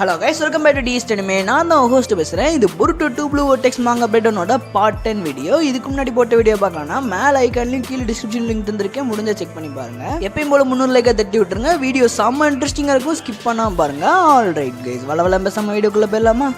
Hello guys, welcome back to டிஎஸ்ட் anime. நான் தான் ஹோஸ்ட் பேசுகிறேன். இது புருட்டோ 2 ப்ளூ டெக்ஸ்ட் மாங்கா பெட்டனோட பார்ட் 10 வீடியோ. இதுக்கு முன்னாடி போட்ட வீடியோ பார்க்கலாம்னா மேலே ஐக்கான்லையும் கீழே டிஸ்கிரிப்ஷன் லிங்க் தந்திருக்கேன், முடிஞ்சா செக் பண்ணி பாருங்க. எப்பயும் போல 300 லைக்கை தட்டி விட்டுருங்க. வீடியோ செம்ம இன்ட்ரெஸ்டிங்காக இருக்கும், ஸ்கிப் பண்ணாமல் பாருங்க. ஆல் ரைட் கைஸ், வளவளம் பேசாமல் வீடியோக்குள்ளே போயிடலாமா?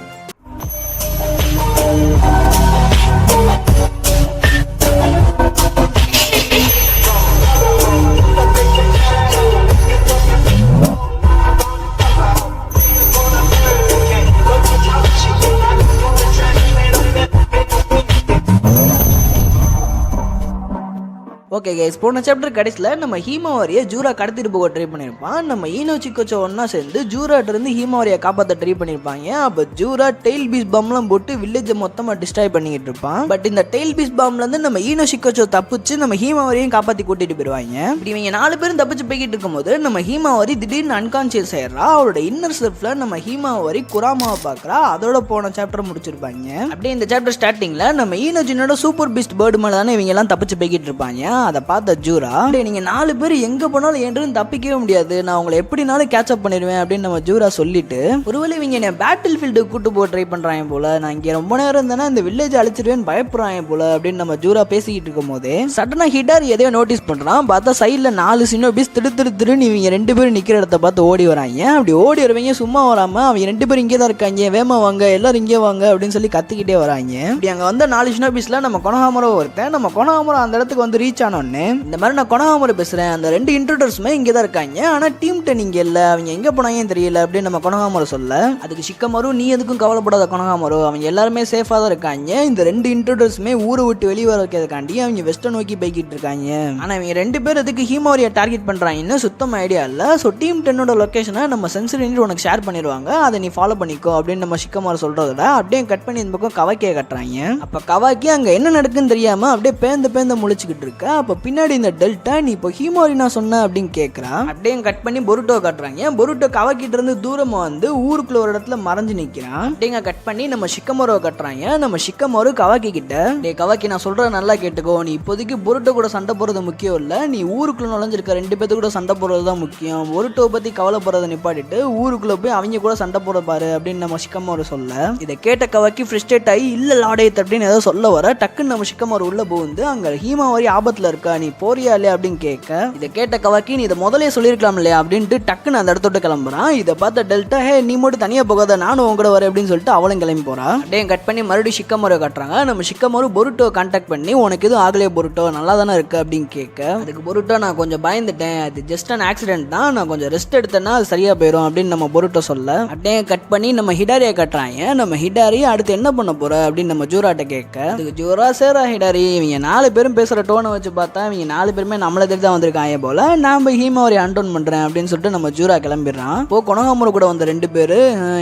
ஓகே கைஸ், போன சாப்டர் கடைசியில் நம்ம ஹீமாவாரியை ஜூரா கடத்திட்டு போக ட்ரை பண்ணியிருப்பான். நம்ம ஈனோ சிக்கோச்சோ ஒன்றா சேர்ந்து ஜூராட்ட இருந்து ஹீமாவாரியை காப்பாற்ற ட்ரை பண்ணியிருப்பாங்க. அப்போ ஜூரா டெயில் பீஸ் பாம்லாம் போட்டு வில்லேஜை மொத்தமாக டிஸ்ட்ராய் பண்ணிக்கிட்டு இருப்பான். பட் இந்த டெயில் பீஸ் பாம்லேருந்து நம்ம ஈனோ சிக்கோச்சோ தப்பிச்சு நம்ம ஹீமாவாரியும் காப்பாற்றி கூட்டிட்டு போயிடுவாங்க. இப்படி இவங்க 4 பேரும் தப்பிச்சு போய்கிட்டு இருக்கும்போது நம்ம ஹீமாவாரி திடீர்னு அன்கான்சியஸ் ஆயிடுறா. அவரோட இன்னர் செல்ஃப்ல நம்ம ஹீமாவாரி குராமாவை பார்க்குறா. அதோட போன சாப்டர் முடிச்சிருப்பாங்க. அப்படியே இந்த சாப்டர் ஸ்டார்டிங்கில் நம்ம ஈனோ ஜின்னோட சூப்பர் பீஸ்ட் பேர்டு மேலே தானே இவங்க எல்லாம் தப்பிச்சு போய்கிட்டு இருப்பாங்க. அதை பார்த்த ஜூரா, நீங்க 4 பேர் எங்க போனாலும் என்று தப்பிக்கவே முடியாது, நான் உங்களை எப்படினாலும் கேட்சப் பண்ணிடுவேன் அப்படின்னு நம்ம ஜூரா சொல்லிட்டு, ஒருவேளை இவங்க என்ன பேட்டில் ஃபீல்டுக்கு கூட்டு போக ட்ரை பண்றாங்க போல, நான் இங்க ரொம்ப நேரம் இருந்தேன்னா இந்த வில்லேஜ் அழிச்சிருவேன்னு பயப்படுறாங்க போல அப்படின்னு நம்ம ஜூரா பேசிக்கிட்டு இருக்கும் போதே சடனா ஹிடாரி எதையோ நோட்டீஸ் பண்றான். பார்த்தா சைட்ல 4 சினோபிஸ் திருன்னு இவங்க 2 பேரும் நிக்கிற இடத்த பார்த்து ஓடி வராங்க. அப்படி ஓடி வருவீங்க சும்மா வராம அவங்க 2 பேரும் இங்கே தான் இருக்காங்க, வேமா வாங்க எல்லாரும் இங்கே வாங்க அப்படின்னு சொல்லி கத்திக்கிட்டே வராங்க. இப்படி அங்க வந்த 4 சினோபிஸ்ல நம்ம கொனஹாமரோ ஒருத்தன். நம்ம கொனஹாமரோ அந்த இடத்துக்கு வந்து ரீச் ஆனோன்னு, இந்த மாதிரி நான் கொனஹாமரோ பேசுறேன், அந்த 2 இன்ட்ரூடர்ஸுமே இங்கே தான் இருக்காங்க, ஆனா டீம் 10 இங்கே இல்லை, அவங்க எங்க போனாங்கன்னு தெரியல அப்படின்னு நம்ம கொனஹாமரோ சொல்ல, அதுக்கு ஷிக்கமாரு, நீ எதுக்கும் கவலைப்படாத கொனஹாமரோ, அவங்க எல்லாருமே சேஃபா தான் இருக்காங்க, இந்த 2 இன்ட்ரூடர்ஸுமே ஊரை விட்டு வெளியே வர வைக்கிறதுக்காண்டி அவங்க வெஸ்டர்ன் நோக்கி போய்கிட்டு இருக்காங்க, ஆனா இவங்க 2 பேர் எதுக்கு ஹீமாவாரியை டார்கெட் பண்றாங்கன்னு சுத்தம் ஐடியா இல்ல. ஸோ டீம் 10ஓட லொகேஷனை நம்ம சென்சரி உனக்கு ஷேர் பண்ணிடுவாங்க, அதை நீ ஃபாலோ பண்ணிக்கோ அப்படின்னு நம்ம ஷிக்கமாரு சொல்றதோட அப்படியே கட் பண்ணி இந்த பக்கம் கவாக்கியை கட்டுறாங்க. அப்ப கவாக்கி அங்க என்ன நடக்குன்னு தெரியாம அப்படியே பேந்து முழிச்சுக்கிட்டு இருக்க. அப்ப பின்னாடி இந்த டெல்டா, நீ இப்போ ஹீமாவாரி நான் சொன்ன அப்படின்னு கேட்குறான். அப்படியே கட் பண்ணி பொருட்டோ காட்டுறாங்க. பொருட்டோ கவாக்கிட்ட இருந்து தூரமா வந்து ஊருக்குள்ள ஒரு இடத்துல மறைஞ்சு நிற்கிறான். அப்படியே கட் பண்ணி நம்ம ஷிக்கமாரோ காட்டுறாங்க. நம்ம ஷிக்கமாரோ கவாக்கி கிட்ட, டே கவாக்கி நான் சொல்றத நல்லா கேட்டுக்கோ, நீ இப்போதைக்கு பொருட்டோ கூட சண்டை போடுறது முக்கியம் இல்லை, நீ ஊருக்குள்ள நுழைஞ்சிருக்க 2 பேர்த்து கூட சண்டை போடுறது தான் முக்கியம், பொருட்டோ பத்தி கவலைப்படுறத நிப்பாட்டிட்டு ஊருக்குள்ள போய் அவங்க கூட சண்டை போட பாரு அப்படின்னு நம்ம ஷிக்கமாரோ சொல்ல, இதை கேட்ட கவாக்கி ஃப்ரஸ்ட்ரேட் ஆகி இல்ல லாடேத் அப்படின்னு ஏதோ சொல்ல வர, டக்குன்னு நம்ம ஷிக்கமாரோ உள்ள போகுது. அங்க ஹீமாவாரி ஆபத்துல இருக்கா, நீ போறியா இல்லையா அப்படின்னு கேட்க, இதை கேட்ட கவாக்கி நீ இதை முதலே சொல்லியிருக்கலாம் இல்லையா அப்படின்ட்டு டக்குன்னு அந்த இடத்தோட கிளம்புறான். இதை பார்த்த டெல்டா, ஹே நீ மட்டும் தனியா போகாத, நானும் உங்க கூட வரேன் அப்படின்னு சொல்லிட்டு அவளும் கிளம்பி போறான். அப்படியே கட் பண்ணி மறுபடியும் ஷிக்கமாரோ காட்டுறாங்க. நம்ம ஷிக்கமாரோ பொருட்டோ கான்டாக்ட் பண்ணி, உனக்கு எதுவும் ஆகலையே பொருட்டோ, நல்லா தானே இருக்கு அப்படின்னு கேட்க, அதுக்கு பொருட்டோ நான் கொஞ்சம் பயந்துட்டேன், அது ஜஸ்ட் அன் ஆக்சிடென்ட் தான், நான் கொஞ்சம் ரெஸ்ட் எடுத்தேன்னா அது சரியா போயிடும் அப்படின்னு நம்ம பொருட்டோ சொல்ல, அப்படியே கட் பண்ணி நம்ம ஹிடாரியை காட்டுறாங்க. நம்ம ஹிடாரி அடுத்து என்ன பண்ண போற அப்படின்னு நம்ம ஜூராட்ட கேட்க, அதுக்கு ஜூரா சேரா ஹிடாரி, இவங்க 4 பேரும் பேசுற டோனை வச்சு பார்த்தா இவங்க 4 பேருமே நம்மள தெரிஞ்சு தான் வந்திருக்காங்க போல, நான் போய் ஹீமாவாரி அன்டவுன் பண்றேன் அப்படின்னு சொல்லிட்டு நம்ம ஜூரா கிளம்பிடுறான். இப்போ கொனஹாமரோ கூட வந்த 2 பேரு,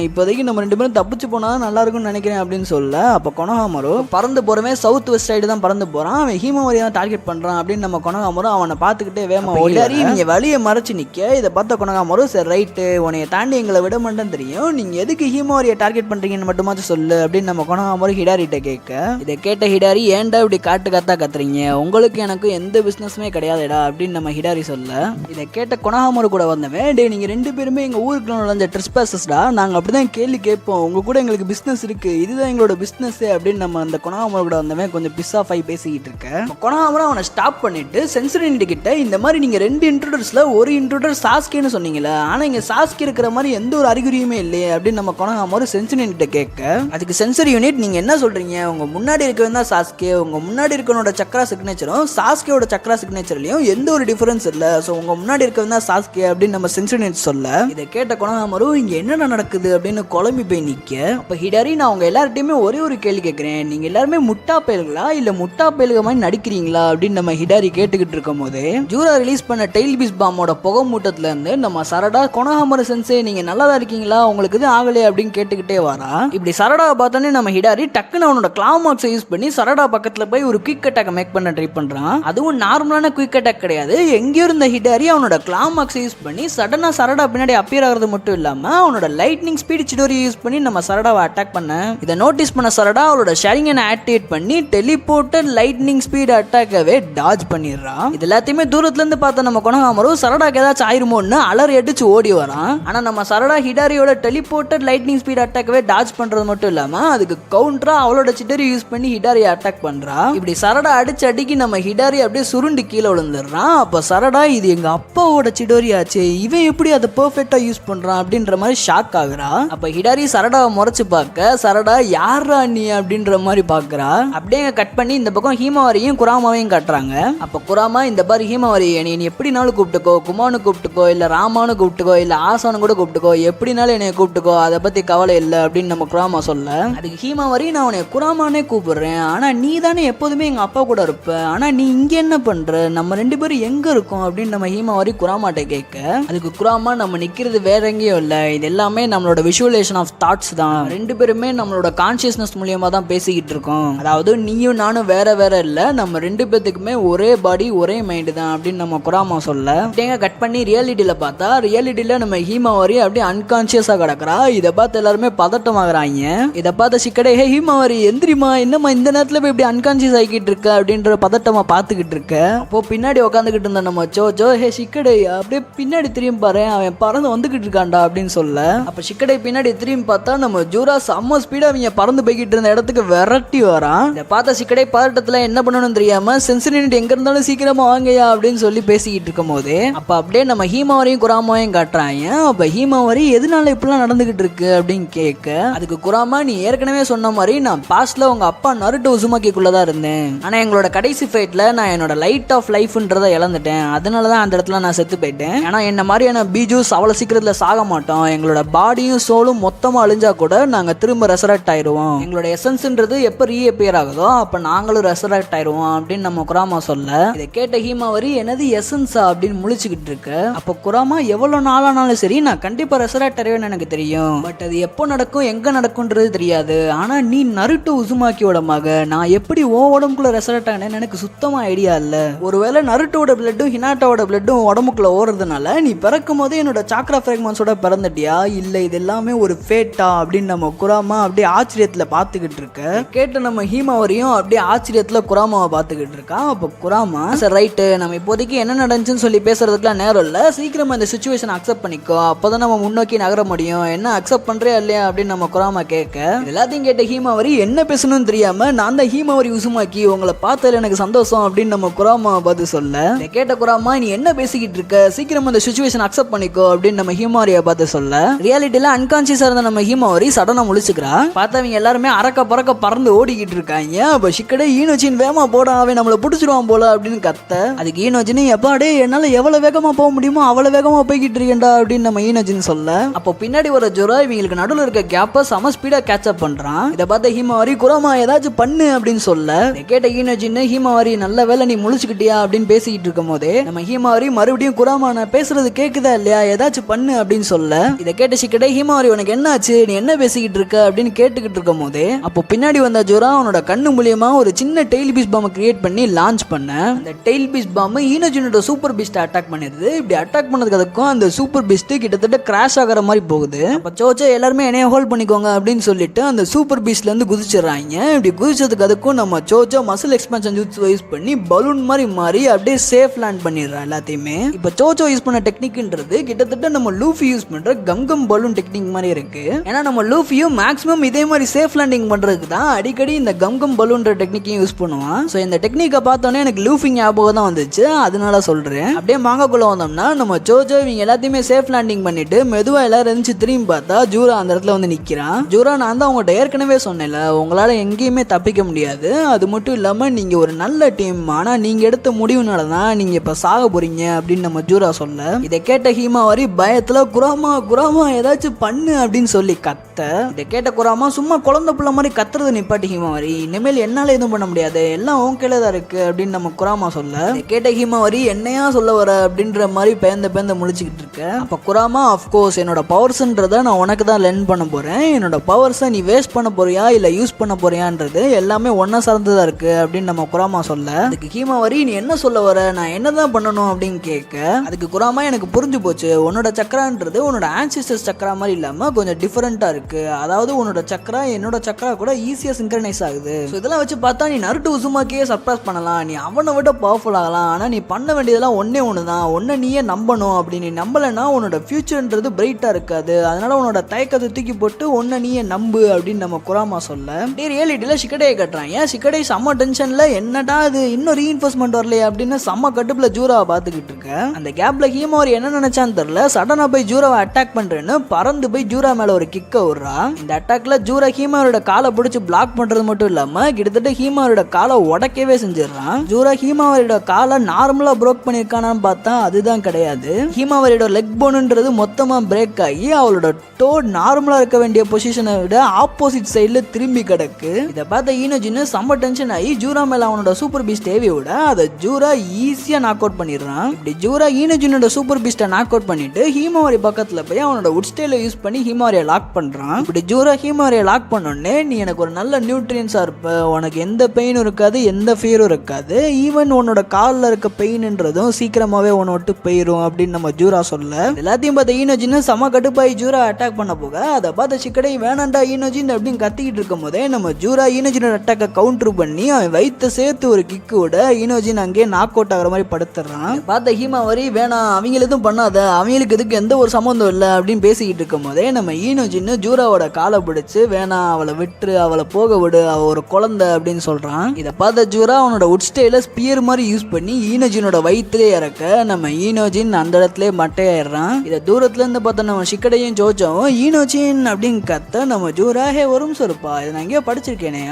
இப்போதைக்கு நம்ம 2 பேரும் தப்பிச்சு போனா நல்லா இருக்கும்னு நினைக்கிறேன் அப்படின்னு சொல்ல, அப்போ கொனஹாமரோ பறந்து போறவே சவுத் வெஸ்ட் சைடு தான் பறந்து போறான், அவன் ஹீமாவாரியை தான் டார்கெட் பண்றான் அப்படின்னு நம்ம கொனஹாமரோ அவனை பார்த்துக்கிட்டே வேமா ஓடியாரி நீங்க வழியை மறைச்சு நிக்க. இதை பார்த்த கொனஹாமரோ, சரி ரைட்டு, உன்னைய தாண்டி எங்களை விட மாட்டேன்னு தெரியும், நீங்க எதுக்கு ஹீமாவாரியை டார்கெட் பண்றீங்கன்னு மட்டுமாச்சும் சொல்லு அப்படின்னு நம்ம கொனஹாமரோ ஹிடாரிட்ட கேட்க, இதை கேட்ட ஹிடாரி, ஏன்டா இப்படி காட்டா கத்துறீங்க, உங்களுக்கு எனக்கு எந்த பிசினஸுமே கிடையாதுடா அப்படின்னு நம்ம ஹிடாரி சொல்ல, இதை கேட்ட கொனஹாமரோ கூட வந்தவன், டே நீங்க 2 பேருமே எங்க ஊருக்கு நுழைஞ்ச ட்ரெஸ்பாசஸ்டா, நாங்க அப்படிதான் கேள்வி கேட்போம், உங்க கூட எங்களுக்கு பிசினஸ் இருக்கு, இதுதான் எங்களோட பிசினஸ் அப்படின்னு நம்ம அந்த கொனஹாமரோ கூட வந்தவன் கொஞ்சம் பிஸ் ஆஃப் ஆகி பேசிக்கிட்டு இருக்க. கொனஹாமரோ அவனை ஸ்டாப் பண்ணிட்டு சென்சரி கிட்ட, இந்த மாதிரி நீங்க 2 இன்ட்ரூடர்ஸ்ல ஒரு இன்ட்ரூடர் சாஸ்கேன்னு சொன்னீங்களா, ஆனா இங்க சாஸ்கே இருக்கிற மாதிரி எந்த ஒரு அறிகுறியுமே இல்லையே அப்படின்னு நம்ம கொனஹாமரோ சென்சரி கிட்ட கேட்க, அதுக்கு சென்சரி யூனிட் நீங்க என்ன சொல்றீங்க, உங்க முன்னாடி இருக்கவன் தான் சாஸ்கே, உங்க முன்னாடி இருக்கவனோட சக்ரா சிக்னேச்சரும் சாஸ்கேவோட சக்ரா சிக்னேச்சர்லயும் எந்த ஒரு டிஃபரன்ஸ் இல்ல, சோ உங்க முன்னாடி இருக்கவன் தான் சாஸ்கே அப்படின்னு நம்ம சென்சரி யூனிட் சொல்ல, இதை கேட்ட கொனஹாமரோ இங்க என்ன நடக்குது அப்படின்னு குழம்பி போய் நிக்க. அப்ப ஹிடாரி, நான் உங்க எல்லார்ட்டையுமே ஒரே ஒரு கேள்வி கேட்கிறேன், நீங்க எல்லாருமே முட்டா பயல்களா இல்ல முட்டா பயல்க மாதிரி நடிக்கிறீங்களா அப்படின்னு நம்ம ஹிடாரி கேட்டுக்கிட்டு இருக்கும் போது, ஜூரா ரிலீஸ் பண்ண டெயில் பீஸ் பாமோட புகை மூட்டத்துல இருந்து நம்ம சரடா, கொனஹாமரோ சென்சே நீங்க நல்லா தான் இருக்கீங்களா, உங்களுக்கு இது ஆகலையே அப்படின்னு கேட்டுக்கிட்டே வரா. இப்படி சரடாவை பார்த்தோன்னே நம்ம ஹிடாரி டக்குன்னு அவனோட கிளாவ் மார்க்ஸை யூஸ் பண்ணி சரடா பக்கத்துல போய் ஒரு குயிக் அட்டாக் மேக் பண்ண ட்ரை பண்றான். அது அதுவும் நார்மலான குயிக் அட்டாக் கிடையாது. எங்கேயோ இருந்த ஹிடாரி அவனோட கிளாமாக்ஸ் யூஸ் பண்ணி சடனா சரடா பின்னாடி அப்பியர் ஆகிறது மட்டும் இல்லாம அவனோட லைட்னிங் ஸ்பீட் சிடோரி யூஸ் பண்ணி நம்ம சரடாவை அட்டாக் பண்ண இதை நோட்டீஸ் பண்ண சரடா அவளோட ஷேரிங்கனை ஆக்டிவேட் பண்ணி டெலிபோர்ட்டட் லைட்னிங் ஸ்பீட் அட்டாக்கவே டாஜ் பண்ணிடுறான். இது எல்லாத்தையுமே தூரத்துல இருந்து பார்த்த நம்ம கொனகாமரு சரடாக்கு ஏதாச்சும் ஆயிருமோன்னு அலறி அடிச்சு ஓடி வரான். ஆனா நம்ம சரடா ஹிடாரியோட டெலிபோர்ட்டட் லைட்னிங் ஸ்பீட் அட்டாக்கவே டாஜ் பண்றது மட்டும் இல்லாம அதுக்கு கவுண்டரா அவளோட சிடோரி யூஸ் பண்ணி ஹிடாரியை அட்டாக் பண்றா. இப்படி சரடா அடிச்சு அடிக்கி நம்ம ஹிடாரி அப்படியே சுருண்டு கீழே விழுந்துடுறான். அப்ப சரடா இது எங்க அப்பாவோட சிடோரி ஆச்சு, இவன் எப்படி அதை பெர்ஃபெக்ட்டா யூஸ் பண்றான் அப்படின்ற மாதிரி ஷாக் ஆகுறா. அப்ப ஹிடாரி சரடாவை முறைச்சு பார்க்க சரடா யாரா நீ அப்படின்ற மாதிரி பாக்குறா. அப்படியே கட் பண்ணி இந்த பக்கம் ஹீமாவரியும் குராமாவையும் காட்டுறாங்க. அப்ப குராமா இந்த பாரு ஹீமாவரி நீ எப்படினாலும் கூப்பிட்டுக்கோ, குமானு கூப்பிட்டுக்கோ, இல்ல ராமானு கூப்பிட்டுக்கோ, இல்ல ஆசானு கூட கூப்பிட்டுக்கோ, எப்படினாலும் என்னைய கூப்பிட்டுக்கோ, அதை பத்தி கவலை இல்லை அப்படின்னு நம்ம குராமா சொல்ல அதுக்கு ஹீமாவரி நான் உன்னை குராமானே கூப்பிடுறேன், ஆனா நீ தானே எப்போதுமே எங்க அப்பா கூட இருப்ப, ஆனா நீ இங்க என்ன பண்ற, நம்ம ரெண்டு பேரும் எங்க இருக்கோம் அப்படின்னு நம்ம ஹீமாவரி குராமாட்ட கேட்க அதுக்கு குராமா நம்ம நிக்கிறது வேற எங்கேயும் இல்ல, இது எல்லாமே நம்மளோட விஷுவலேஷன் ஆஃப் தாட்ஸ் தான், ரெண்டு பேருமே நம்மளோட கான்சியஸ்னஸ் மூலியமா தான் பேசிக்கிட்டு இருக்கோம், அதாவது நீயும் நானும் வேற வேற இல்ல, நம்ம ரெண்டு பேத்துக்குமே ஒரே பாடி ஒரே மைண்ட் தான் அப்படின்னு நம்ம குராமா சொல்ல தேங்க கட் பண்ணி ரியாலிட்டியில பார்த்தா ரியாலிட்டியில நம்ம ஹீமாவரி அப்படியே அன்கான்சியஸா கிடக்குறா. இதை பார்த்து எல்லாருமே பதட்டமாகறாங்க. இதை பார்த்த சிக்கடே ஹே ஹீமாவரி எந்திரிமா, என்னம்மா இந்த நேரத்துல போய் இப்படி அன்கான்சியஸ் ஆகிட்டு இருக்க அப்படின்ற பதட்டமா பார்த்துக்கிட்டு இருக்க. அப்போ பின்னாடி உட்காந்துக்கிட்டு இருந்த நம்ம ஜோ ஹே சிக்கடே அப்படியே பின்னாடி திரும்பி பாரு, அவன் பறந்து வந்துகிட்டு இருக்கான்டா அப்படின்னு சொல்ல அப்ப சிக்கடை பின்னாடி திரும்பி பார்த்தா நம்ம ஜூரா செம்ம ஸ்பீடா அவங்க பறந்து போய்கிட்டு இருந்த இடத்துக்கு விரட்டி வரான். இதை பார்த்த சிக்கடை பதட்டத்துல என்ன பண்ணணும்னு தெரியாம சென்சினிட்டி எங்க இருந்தாலும் சீக்கிரமா வாங்கயா அப்படின்னு சொல்லி பேசிக்கிட்டு இருக்கும் போது அப்ப அப்படியே நம்ம ஹீமாவரியும் குராமாவையும் காட்டுறாங்க. அப்ப ஹீமாவரி எதனால இப்படிலாம் நடந்துகிட்டு இருக்கு அப்படின்னு கேட்க அதுக்கு குராமா நீ ஏற்கனவே சொன்ன மாதிரி நான் பாஸ்ட்ல உங்க அப்பா நருட்டோ உசுமாக்கிக்குள்ளதான் இருந்தேன், ஆனா எங்களோட கடைசி ஃபைட்ல நான் என்னோட லைட் ஆஃப் லைஃப்ன்றதை இழந்துட்டேன், அதனாலதான் அந்த இடத்துல நான் செத்து போயிட்டேன், ஆனா என்ன மாதிரியான பீஜூஸ் அவ்வளவு சீக்கிரத்துல சாக மாட்டோம், எங்களோட பாடியும் சோலும் மொத்தமா அழிஞ்சா கூட நாங்க திரும்ப ரெசரக்ட் ஆயிடுவோம், எங்களோட எசன்ஸ்ன்றது எப்ப ரீஅப்பியர் ஆகுதோ அப்ப நாங்களும் ரெசரக்ட் ஆயிடுவோம் அப்படின்னு நம்ம குராமா சொல்ல இதை கேட்ட ஹீமாவரி என்னது எசன்ஸா அப்படின்னு முழிச்சுக்கிட்டு இருக்கு. அப்ப குராமா எவ்வளவு நாளானாலும் சரி நான் கண்டிப்பா ரெசரக்ட் ஆயிடுவேன்னு எனக்கு தெரியும், பட் அது எப்போ நடக்கும் எங்க நடக்கும்ன்றது தெரியாது, ஆனா நீ நருட்டோ உசுமாக்கியோட மக, நான் எப்படி ஓ உடம்புக்குள்ள ரெசரக்ட் ஆனேன்னு எனக்கு சுத்தமா ஐடியா இல்ல, ஒருவேளை நருட்டோட பிளட்டும் ஹினாட்டாவோட பிளட்டும் உடம்புக்குள்ள ஓடுறதுனால நீ பிறக்கும் போதே என்னோட சாக்ரா ஃபிராக்மெண்ட்ஸோட பிறந்துட்டியா இல்ல இது எல்லாமே ஒரு ஃபேட்டா அப்படின்னு நம்ம குராமா அப்படியே ஆச்சரியத்துல பாத்துக்கிட்டு இருக்க. கேட்ட நம்ம ஹீமாவரியும் அப்படியே ஆச்சரியத்துல குராமாவை பாத்துக்கிட்டு இருக்கா. அப்ப குராமா சரி ரைட்டு நம்ம இப்போதைக்கு என்ன நடந்துச்சுன்னு சொல்லி பேசுறதுக்குலாம் நேரம் இல்ல, சீக்கிரமா இந்த சிச்சுவேஷன் அக்செப்ட் பண்ணிக்கோ, அப்பதான் நம்ம முன்னோக்கி நகர முடியும், என்ன அக்செப்ட் பண்றியா இல்லையா அப்படின்னு நம்ம குராமா கேட்க எல்லாத்தையும் கேட்ட ஹீமாவரி என்ன பேசணும்னு தெரியாம நான் தான் ஹீமாவரி உசுமாக்கி உங்களை பார்த்ததுல எனக்கு சந்தோஷம் அப்படின்னு நம்ம குராமா பார்த்து சொல்ல கேட்ட குராமா நீ என்ன பேசிக்கிட்டு இருக்க, சீக்கிரமா இந்த சிச்சுவேஷன் அக்செப்ட் பண்ணிக்கோ அப்படின்னு நம்ம ஹீமாவரியை பார்த்து சொல்ல ரியாலிட்டியில அன்கான்சியஸா இருந்த நம்ம ஹீமாவரி சடனா முழிச்சுக்கிறா. பார்த்தவங்க எல்லாருமே அறக்க பறக்க பறந்து ஓடிக்கிட்டு இருக்காங்க. அப்ப சிக்கடே ஈனோச்சின் வேகமா போட அவன் நம்மளை பிடிச்சிருவான் போல அப்படின்னு கத்த அதுக்கு ஈனோஜின் எப்பாடே என்னால எவ்வளவு வேகமா போக முடியுமோ அவ்வளவு வேகமா போய்கிட்டு இருக்கேன்டா அப்படின்னு நம்ம ஈனோஜின் சொல்ல அப்போ பின்னாடி ஒரு ஜோரா இவங்களுக்கு நடுவில் இருக்க கேப்ப சம ஸ்பீடா கேட்ச் அப் பண்றான். இதை பார்த்த ஹீமாவரி குராமா ஏதாச்சும் பண்ணு அப்படின்னு சொல்ல கேட்ட ஈனோஜின் ஹீமாவரி நல்ல வேலை நீ முழிச்சுக்கிட்டியா அப்படின்னு பேசிக்கிட்டு இருக்கும் போதே நம்ம ஹீமாவரி மறுபடியும் குராமா நான் பேசுறது கேக்குதா இல்லையா ஏதாச்சும் பண்ணு அப்படின்னு சொல்ல இதை கேட்ட சிக்கடே ஹீமாவரி உனக்கு என்ன ஆச்சு நீ என்ன பேசிக்கிட்டு இருக்க அப்படின்னு கேட்டுக்கிட்டு இருக்கும் போதே அப்போ பின்னாடி வந்த ஜோரா அவனோட கண்ணு மூலியமா ஒரு சின்ன டெய்ல் பீஸ் பாம் கிரியேட் பண்ணி லான்ச் பண்ண அந்த டெய்ல் பீஸ் பாம் ஈனோஜினோட சூப்பர் பீஸ்ட் அட்டாக் பண்ணிருது. இப்படி அட்டாக் பண்ணதுக்கு அதுக்கும் அந்த சூப்பர் பீஸ்ட் கிட்டத்தட்ட கிராஷ் ஆகிற மாதிரி போகுது. அப்ப சோச்சோ எல்லாருமே என்னைய ஹோல்ட் பண்ணிக்கோங்க அப்படின்னு சொல்லிட்டு அந்த சூப்பர் பீஸ்ட்ல இருந்து குதிச்சிடறாங்க. இப்படி குதிச்சதுக்கு அதுக்கும் நம்ம சோச்சோ மசில் எக்ஸ்பான்ஷன் யூஸ் பண்ணி பலூன் மாதிரி மாறி அப்படியே சேஃப் லேண்ட் பண்ணிடுறான் எல்லாத்தையுமே. இப்ப சோச்சோ யூஸ் பண்ண டெக்னிக்ன்றது கிட்டத்தட்ட நம்ம லூஃபி யூஸ் பண்ற கம் பலூன் டெக்னிக் மாதிரி இருக்கு. ஏன்னா நம்ம லூஃபியும் மேக்ஸிமம் இதே மாதிரி சேஃப் லேண்டிங் பண்றதுக்கு தான் அடிக்கடி இந்த கம் பலூன்ற டெக்னிக்கையும் யூஸ் பண்ணுவான். ஸோ இந்த டெக்னிக்கை பார்த்தோன்னே எனக்கு லூஃபி ஞாபகம் தான் வந்துச்சு, அதனால சொல்றேன். அப்படியே மாங்காக்குள்ள வந்தோம்னா நம்ம ஜோஜோ இவங்க எல்லாத்தையுமே சேஃப் லேண்டிங் பண்ணிட்டு மெதுவா எல்லாரும் இருந்துச்சு திரும்பி பார்த்தா ஜூரா அந்த இடத்துல வந்து நிக்கிறான். ஜூரா நான் தான் உங்கள்கிட்ட ஏற்கனவே சொன்னேன்ல உங்களால எங்கேயுமே தப்பிக்க முடியாது, அது மட்டும் இல்லாம நீங்க ஒரு நல்ல டீம், ஆனா நீங்க எடுத்த முடிவுனால தான் நீங்க இப்ப சாக போறீங்க அப்படின்னு நம்ம ஜூரா சொல்ல இதை கேட்ட ஹீமாவரி பயத்துல குராமா குராமா ஏதாச்சும் பண்ணு அப்படின்னு சொல்லி கத்த இதை கேட்ட குராமா சும்மா குழந்தை பிள்ளை மாதிரி கத்துறது நிப்பாட்டி ஹீமாவரி இனிமேல் என்னால எதுவும் பண்ண முடியாது எல்லாம் உன் கையில தான் இருக்கு அப்படின்னு நம்ம குராமா சொல்ல கேட்ட ஹீமாவரி என்னையா சொல்ல வர அப்படின்ற மாதிரி பேந்த முழிச்சுக்கிட்டு இருக்க. அப்ப குராமா அஃப்கோர்ஸ் என்னோட பவர்ஸ்ன்றத நான் உனக்கு தான் லெர்ன் பண்ண போறேன், என்னோட பவர்ஸை நீ வேஸ்ட் பண்ண போறியா இல்ல யூஸ் பண்ண போறியான்றது எல்லாமே ஒன்னா சார்ந்ததா இருக்கு அப்படின்னு நம்ம குராமா சொல்ல அதுக்கு ஹீமாவரி நீ என்ன சொல்ல வர, நான் என்னதான் பண்ணணும் அப்படின்னு கேட்க, அதுக்கு குராமா எனக்கு புரிஞ்சு போச்சு, உன்னோட சக்கரான்றது உன்னோட ஆன்சிஸ்டர்ஸ் சக்கரா மாதிரி இல்லாம கொஞ்சம் டிஃபரெண்டா இருக்கு. அதாவது உன்னோட சக்கரா என்னோட சக்கரா கூட ஈஸியா சிங்க்ரனைஸ் ஆகுது. இதெல்லாம் வச்சு பார்த்தா நீ நருட்டோ உசுமாக்கியே சர்ப்ரைஸ் பண்ணலாம், நீ அவனை விட பவர்ஃபுல் ஆகலாம். ஆனா நீ பண்ண வேண்டியதெல்லாம் ஒன்னே ஒண்ணுதான், ஒன்ன நீயே நம்பணும். அப்படி நீ நம்பலன்னா உன்னோட ஃபியூச்சர்ன்றது பிரைட்டா இருக்காது. அதனால உன்னோட தயக்கத்தை தூக்கி போட்டு ஒன்ன நீயே நம்பு அப்படின்னு நம்ம குராமா சொல்ல, ரியாலிட்டியில ஷிகடையை கட்டுறான். ஏன் ஷிகடை செம்ம டென்ஷன்ல என்னடா அது இன்னும் ரீஇன்ஃபோர்ஸ்மெண்ட் வரலையே அப்படின்னு செம்ம கட்டுப்புல ஜூராவை பார்த்துக்கிட்டு இருக்க. அந்த கேப்ல ஹீமாவரி என்ன நினைச்சான்னு தெரியல, சடனா போய் ஜூராவை அட்டாக் பண்றேன்னு பறந்து போய் ஜூரா மேல ஒரு கிக்க விடுறா. இந்த அட்டாக்ல ஜூரா ஹீமாவோட காலை பிடிச்சி பிளாக் பண்றது மட்டும் இல்லாம கிட்டத்தட்ட ஹீமாவோட காலை உடைக்கவே செஞ்சிடறான். ஜூரா ஹீமாவரியோட காலை நார்மலா ப்ரோக் பண்ணிருக்கானான்னு பார்த்தா அதுதான் கிடையாது. ஹீமாவரியோட லெக் போனுன்றது மொத்தமா பிரேக் ஆகி அவளோட டோ நார்மலா இருக்க வேண்டிய பொசிஷனை விட ஆப்போசிட் சைட்ல திரும்பி கிடக்கு. இதை பார்த்த ஈனோஜின் செம்ம டென்ஷன் ஆகி ஜூரா மேல அவனோட சூப்பர் பீஸ்ட் ஏவி விட அதை ஜூரா ஈஸியா நாக் அவுட் பண்ணிடுறான். இப்படி ஜூரா ஈனோஜினோட சூப்பர் பீஸ்ட்டை நாக் அவுட் பண்ணிட்டு ஹீமாவரி பக்கத்துல போய் அவனோட உட் ஸ்டைல யூஸ் பண்ணி ஹீமாவரியை லாக் பண்றான். இப்படி ஜூரா ஹீமாவரியை லாக் பண்ணோடனே நீ எனக்கு ஒரு நல்ல நியூட்ரியன்ஸா இருப்ப, உனக்கு எந்த பெயினும் இருக்காது, எந்த ஃபியரும் இருக்காது, ஈவன் உன்னோட காலில் இருக்க பெயின்ன்றதும் சீக்கிரமாவே உன்னை விட்டு போயிரும் அப்படின்னு நம்ம ஜூரா சொல்ல, எல்லாத்தையும் பார்த்த ஈனோஜின் செம கடுப்பாய் ஜூரா அட்டாக் பண்ண போக அதை பார்த்த ஷிகடை வேணாண்டா ஈனோஜின் அப்படின்னு கத்திக்கிட்டு இருக்கும் போதே நம்ம ஜூரா ஈனோஜினோட அட்டாக்கை கவுண்டர் பண்ணி அவன் வயிற்ற சேர்த்து ஒரு கிக்கு விட ஈனோஜின் அங்கேயே நாக் அவுட் ஆகிற மாதிரி படுத்துறான். பார்த்த ஹீமாவரி வேணாம் அவங்கள எதுவும் பண்ணாத, அவங்களுக்கு இதுக்கு எந்த ஒரு சம்மந்தம் இல்லை அப்படின்னு பேசிக்கிட்டு இருக்கும் போதே நம்ம ஈனோஜின் ஜூராவோட காலை பிடிச்சு வேணாம் அவளை விட்டு அவளை போக விடு, அவ ஒரு குழந்தை அப்படின்னு சொல்றான். இதை பார்த்த ஜூரா அவனோட உட் ஸ்டைல ஸ்பியர் மாதிரி யூஸ் பண்ணி ஈனோஜினோட வயிற்றுலே இறக்க நம்ம ஈனோஜின் அந்த இடத்துல மட்டையாயிடுறான். இதை தூரத்துல இருந்து பார்த்த நம்ம ஷிகடையும் ஜோஜோவும் ஈனோஜின் அப்படின்னு கத்த நம்ம ஜூரா ஹே ஒரு நிமிஷம் இருப்பா, இதை நான் எங்கேயோ படிச்சிருக்கேனே,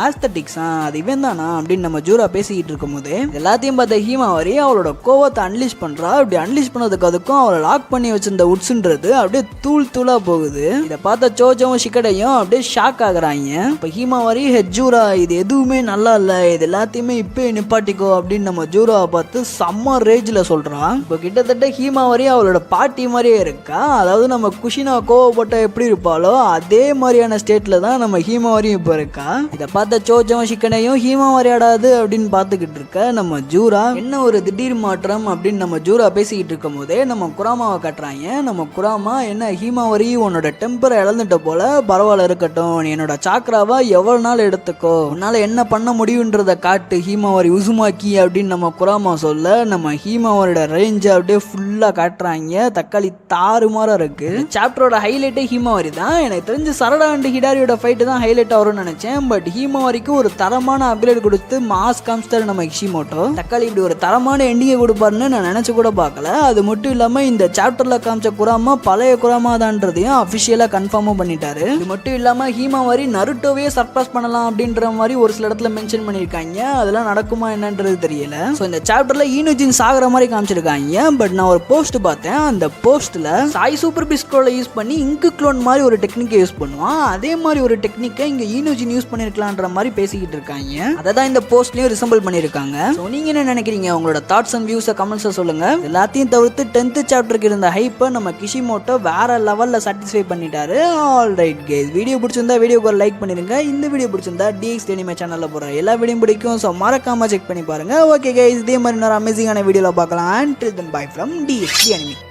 ஆஸ்தட்டிக்ஸா அது இவன் தானா அப்படின்னு நம்ம ஜூரா பேசிக்கிட்டு இருக்கும் போது எல்லாத்தையும் பார்த்த ஹீமாவரி அவளோட கோவத்தை அன்லீஷ் பண்றா. அப்படி அன்லீஷ் பண்ணதுக்கு அதுக்கும் அவளை லாக் பண்ணி வச்சிருந்த உட்ஸ்ன்றது அப்படியே தூள் தூளா போகுது. இதை பார்த்த ஜோஜோவும் ஷிகடையும் அப்படியே ஷாக் ஆகுறாங்க. இப்போ ஹீமாவரி ஹே ஜூரா இது எதுவுமே நல்லா இல்லை, இது எல்லாத்தையுமே இப்போ நிப்பாட்டிக்கோ அப்படின்னு நம்ம ஜூராவை பார்த்து செம்ம ரேஜில் சொல்கிறான். இப்போ கிட்டத்தட்ட ஹீமாவரி அவளோட பாட்டி மாதிரியே இருக்கா. அதாவது நம்ம குஷினா கோவப்பட்ட எப்படி இருப்பாளோ அதே மாதிரியான ஸ்டேட்டில் தான் நம்ம ஹீமாவரியும் இப்போ இருக்கா. இதை பார்த்த சோஜவும் ஷிகனையும் ஹீமாவரி ஆடாது அப்படின்னு பார்த்துக்கிட்டு இருக்க நம்ம ஜூரா என்ன ஒரு திடீர் மாற்றம் அப்படின்னு நம்ம ஜூரா பேசிக்கிட்டு இருக்கும் போதே நம்ம குராமாவை கட்டுறாங்க. நம்ம குராமா என்ன ஹீமாவரி உன்னோட டெம்பரை இழந்துட்ட போல, பரவாயில்ல இருக்கட்டும், நீ என்னோட சாக்ராவா எவ்வளவு நாள் எடுத்துக்கோ, உன்னால என்ன பண்ண முடியுன்றத காட்டு ஹீமாவரி உசுமாக்கி அப்படின்னு நம்ம குராமா சொல்ல நம்ம ஹீமாவரியோட ரேஞ்ச் அப்படியே ஃபுல்லா காட்டுறாங்க. தக்காளி தாறுமாறா இருக்கு. சாப்டரோட ஹைலைட்டே ஹீமாவரி தான். எனக்கு தெரிஞ்சு சரடா அண்ட் ஹிடாரியோட ஃபைட்டு தான் ஹைலைட் வரும்னு நினைச்சேன். பட் ஹீமாவரிக்கு ஒரு தரமான அப்கிரேட் கொடுத்து மாஸ் காமிஸ்டர் நம்ம கிஷிமோட்டோ. தக்காளி இப்படி ஒரு தரமான எண்டிங்கை கொடுப்பாருன்னு நான் நினைச்சு கூட பார்க்கல. அது மட்டும் இல்லாம இந்த சாப்டர்ல காமிச்ச குராமா பழைய குராமா தான்றதையும் அபிஷியலா கன்ஃபார்மும் பண்ணிட்டாரு. இது மட்டும் இல்லாம ஹீமாவரி நருட்டோவே சர்ப்ரைஸ் பண்ணலாம் அப்படின்ற மாதிரி ஒரு சில இடத்துல மென்ஷன் பண்ணியிருக்காங்க. அதெல்லாம் நடக்குமா என்னன்றது தெரியல. ஸோ இந்த சாப்டர்ல ஈனோஜின் சாகிற மாதிரி காமிச்சிருக்காங்க. பட் நான் ஒரு போஸ்ட் பார்த்தேன். அந்த போஸ்ட்ல சாய் சூப்பர் பிஸ்கோல யூஸ் பண்ணி இங்கு க்ளோன் மாதிரி ஒரு டெக்னிக்கை யூஸ் பண்ணுவான். அதே மாதிரி ஒரு டெக்னிக்கை இங்க ஈனோஜின் யூஸ் பண்ணிருக்கலான்ற மாதிரி பேசிக்கிட்டு இருக்காங்க. அதை தான் இந்த போஸ்ட்லயும் ரிசம்பிள் பண்ணிருக்காங்க. ஸோ நீங்க என்ன நினைக்கிறீங்க? உங்களோட தாட்ஸ் அண்ட் வியூஸை கமெண்ட்ஸை சொல்லுங்க. எல்லாத்தையும் தவிர்த்து 10th சாப்டருக்கு இருந்த ஹைப்பை நம்ம கிஷிமோட்டோ வேற லெவல்ல சாட்டிஸ்ஃபை பண்ணிட்டாரு. ஆல் ரைட் கைஸ், வீடியோ பிடிச்சிருந்தா வீடியோக்கு லைக் பண்ணிருங்க. இந்த வீடியோ பிடிச்சிருந்தா DX Anime சேனல்ல போற எல்லா வீடியோயும் பிடிக்கும். ஸோ மறக்காம செக் பண்ணி பாருங்க. ஓகே கைஸ், இதே மாதிரி இன்னொரு அமேசிங்கான வீடியோல பார்க்கலாம். Until then, bye from DX Anime.